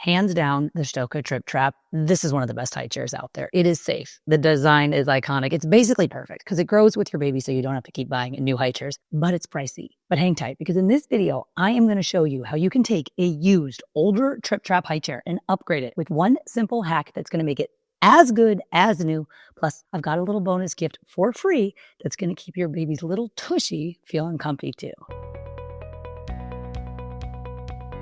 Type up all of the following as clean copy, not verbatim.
Hands down, the Stokke Tripp Trapp. This is one of the best high chairs out there. It is safe. The design is iconic. It's basically perfect because it grows with your baby so you don't have to keep buying new high chairs, but it's pricey. But hang tight because in this video, I am going to show you how you can take a used, older Tripp Trapp high chair and upgrade it with one simple hack that's going to make it as good as new. Plus, I've got a little bonus gift for free that's going to keep your baby's little tushy feeling comfy too.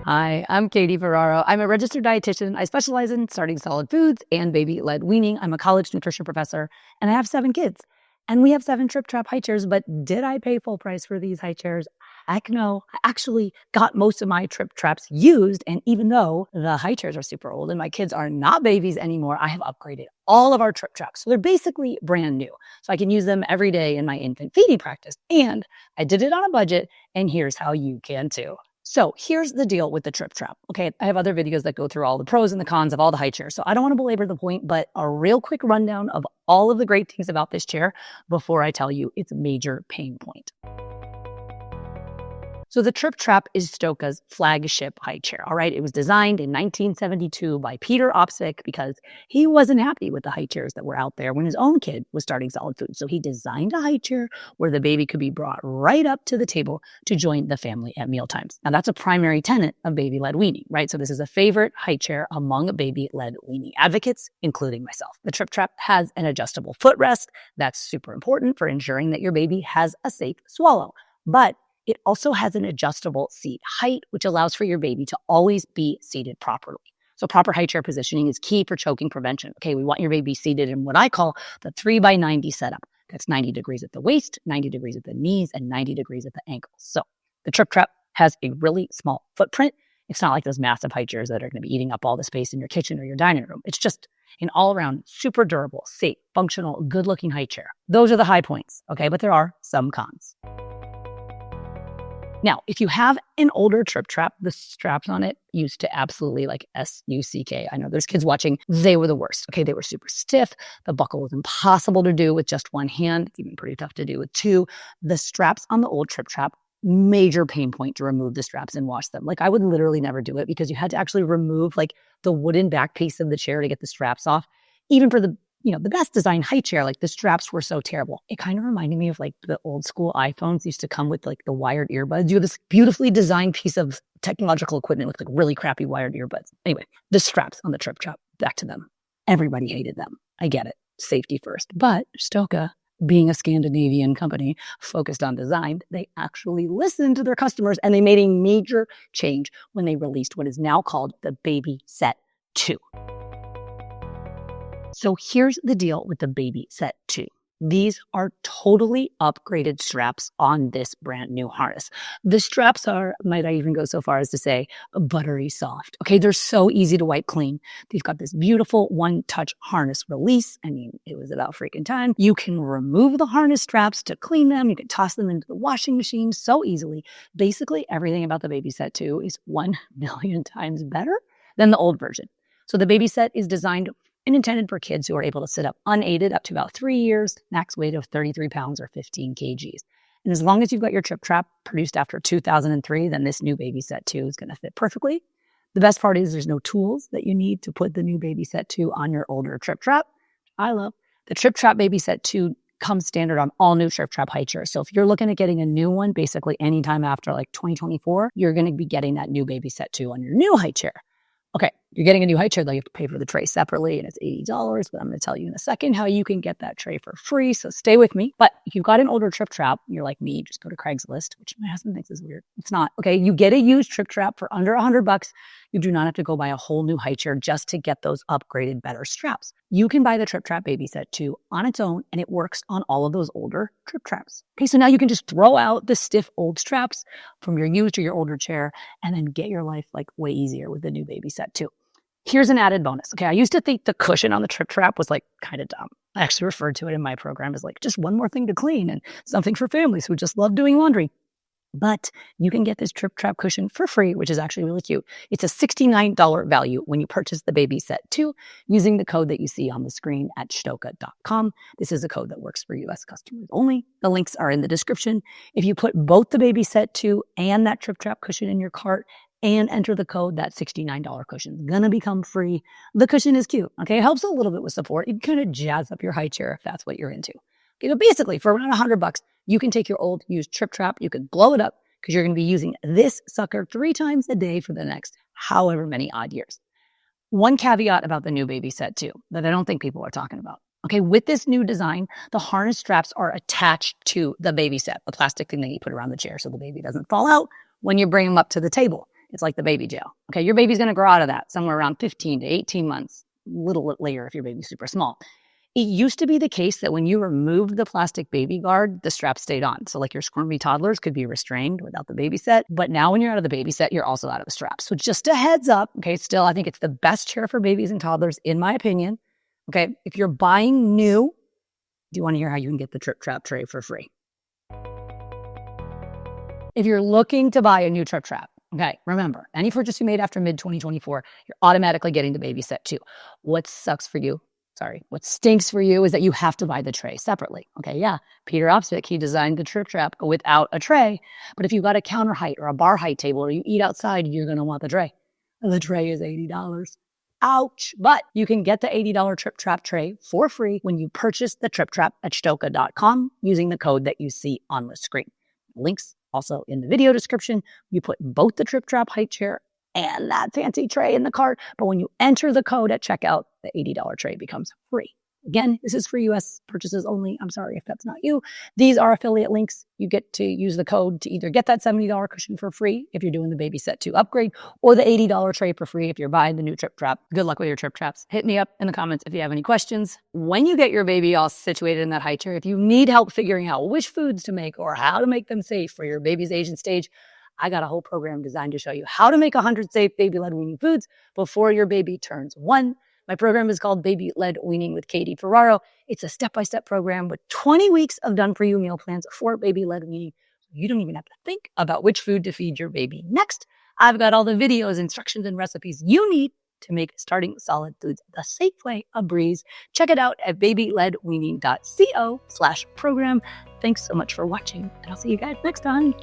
Hi, I'm Katie Ferraro. I'm a registered dietitian. I specialize in starting solid foods and baby-led weaning. I'm a college nutrition professor, and I have 7 kids. And we have 7 Tripp Trapp high chairs, but did I pay full price for these high chairs? Heck no. I actually got most of my Tripp Trapps used, and even though the high chairs are super old and my kids are not babies anymore, I have upgraded all of our Tripp Trapps. So they're basically brand new. So I can use them every day in my infant feeding practice. And I did it on a budget, and here's how you can too. So here's the deal with the Tripp Trapp. Okay, I have other videos that go through all the pros and the cons of all the high chairs. So I don't want to belabor the point, but a real quick rundown of all of the great things about this chair before I tell you its major pain point. So the Tripp Trapp is Stokke's flagship high chair, all right? It was designed in 1972 by Peter Opsick because he wasn't happy with the high chairs that were out there when his own kid was starting solid food. So he designed a high chair where the baby could be brought right up to the table to join the family at mealtimes. Now that's a primary tenet of baby-led weaning, right? So this is a favorite high chair among baby-led weaning advocates, including myself. The Tripp Trapp has an adjustable footrest. That's super important for ensuring that your baby has a safe swallow. But it also has an adjustable seat height, which allows for your baby to always be seated properly. So proper high chair positioning is key for choking prevention. Okay, we want your baby seated in what I call the 3x90 setup. That's 90 degrees at the waist, 90 degrees at the knees, and 90 degrees at the ankles. So the Tripp Trapp has a really small footprint. It's not like those massive high chairs that are going to be eating up all the space in your kitchen or your dining room. It's just an all-around, super durable, safe, functional, good-looking high chair. Those are the high points, okay? But there are some cons. Now, if you have an older Tripp Trapp, the straps on it used to absolutely like S-U-C-K. I know there's kids watching. They were the worst. Okay, they were super stiff. The buckle was impossible to do with just one hand. It's even pretty tough to do with 2. The straps on the old Tripp Trapp, major pain point to remove the straps and wash them. Like I would literally never do it because you had to actually remove like the wooden back piece of the chair to get the straps off. Even for the best designed high chair, like the straps were so terrible. It kind of reminded me of like the old school iPhones used to come with like the wired earbuds. You have this beautifully designed piece of technological equipment with like really crappy wired earbuds. Anyway, the straps on the Tripp Trapp, back to them. Everybody hated them. I get it. Safety first. But Stokke, being a Scandinavian company focused on design, they actually listened to their customers and they made a major change when they released what is now called the BabySet2. So here's the deal with the BabySet2. These are totally upgraded straps on this brand new harness. The straps are, might I even go so far as to say, buttery soft. Okay, they're so easy to wipe clean. They've got this beautiful one-touch harness release. I mean, it was about freaking time. You can remove the harness straps to clean them. You can toss them into the washing machine so easily. Basically, everything about the BabySet2 is 1 million times better than the old version. So the BabySet is designed and intended for kids who are able to sit up unaided up to about 3 years, max weight of 33 pounds or 15 kgs. And as long as you've got your Tripp Trapp produced after 2003, then this new BabySet2 is going to fit perfectly. The best part is there's no tools that you need to put the new BabySet2 on your older Tripp Trapp. I love. The Tripp Trapp BabySet2 comes standard on all new Tripp Trapp high chairs. So if you're looking at getting a new one, basically anytime after like 2024, you're going to be getting that new BabySet2 on your new high chair. Okay, you're getting a new high chair, though you have to pay for the tray separately, and it's $80, but I'm going to tell you in a second how you can get that tray for free, so stay with me. But if you've got an older Tripp Trapp, you're like me, just go to Craigslist, which my husband thinks is weird. It's not. Okay, you get a used Tripp Trapp for under $100. You do not have to go buy a whole new high chair just to get those upgraded, better straps. You can buy the Tripp Trapp BabySet2 on its own, and it works on all of those older Tripp Trapps. Okay, so now you can just throw out the stiff old straps from your used or your older chair, and then get your life like way easier with the new BabySet2. Here's an added bonus. Okay, I used to think the cushion on the Tripp Trapp was like kind of dumb. I actually referred to it in my program as like just one more thing to clean and something for families who just love doing laundry. But you can get this Tripp Trapp cushion for free, which is actually really cute. It's a $69 value when you purchase the BabySet2 using the code that you see on the screen at stokke.com. This is a code that works for U.S. customers only. The links are in the description. If you put both the BabySet2 and that Tripp Trapp cushion in your cart and enter the code. That $69 cushion is gonna become free. The cushion is cute, okay? It helps a little bit with support. It kind of jazz up your high chair if that's what you're into. Okay, so basically, for around $100, you can take your old used Tripp Trapp, you can blow it up because you're gonna be using this sucker 3 times a day for the next however many odd years. One caveat about the new BabySet2 that I don't think people are talking about. Okay, with this new design, the harness straps are attached to the BabySet, the plastic thing that you put around the chair so the baby doesn't fall out when you bring them up to the table. It's like the baby jail. Okay, your baby's going to grow out of that somewhere around 15 to 18 months, a little later if your baby's super small. It used to be the case that when you removed the plastic baby guard, the strap stayed on. So like your squirmy toddlers could be restrained without the BabySet. But now when you're out of the BabySet, you're also out of the strap. So just a heads up, okay, still, I think it's the best chair for babies and toddlers, in my opinion. Okay, if you're buying new, do you want to hear how you can get the Tripp Trapp tray for free? If you're looking to buy a new Tripp Trapp, okay, remember, any purchase you made after mid-2024, you're automatically getting the BabySet2. What stinks for you is that you have to buy the tray separately. Okay, yeah, Peter Opsvik, he designed the Tripp Trapp without a tray. But if you've got a counter height or a bar height table or you eat outside, you're going to want the tray. The tray is $80. Ouch. But you can get the $80 Tripp Trapp tray for free when you purchase the Tripp Trapp at stokke.com using the code that you see on the screen. Links also in the video description. You put both the Tripp Trapp High Chair and that fancy tray in the cart. But when you enter the code at checkout, the $80 tray becomes free. Again, this is for US purchases only. I'm sorry if that's not you. These are affiliate links. You get to use the code to either get that $70 cushion for free if you're doing the BabySet2 upgrade, or the $80 tray for free if you're buying the new Tripp Trapp. Good luck with your Tripp Trapps. Hit me up in the comments if you have any questions. When you get your baby all situated in that high chair, if you need help figuring out which foods to make or how to make them safe for your baby's age and stage, I got a whole program designed to show you how to make 100 safe baby-led weaning foods before your baby turns 1. My program is called Baby-Led Weaning with Katie Ferraro. It's a step-by-step program with 20 weeks of done-for-you meal plans for baby-led weaning. You don't even have to think about which food to feed your baby next. I've got all the videos, instructions, and recipes you need to make starting solid foods the safe way a breeze. Check it out at babyledweaning.co/program. Thanks so much for watching, and I'll see you guys next time.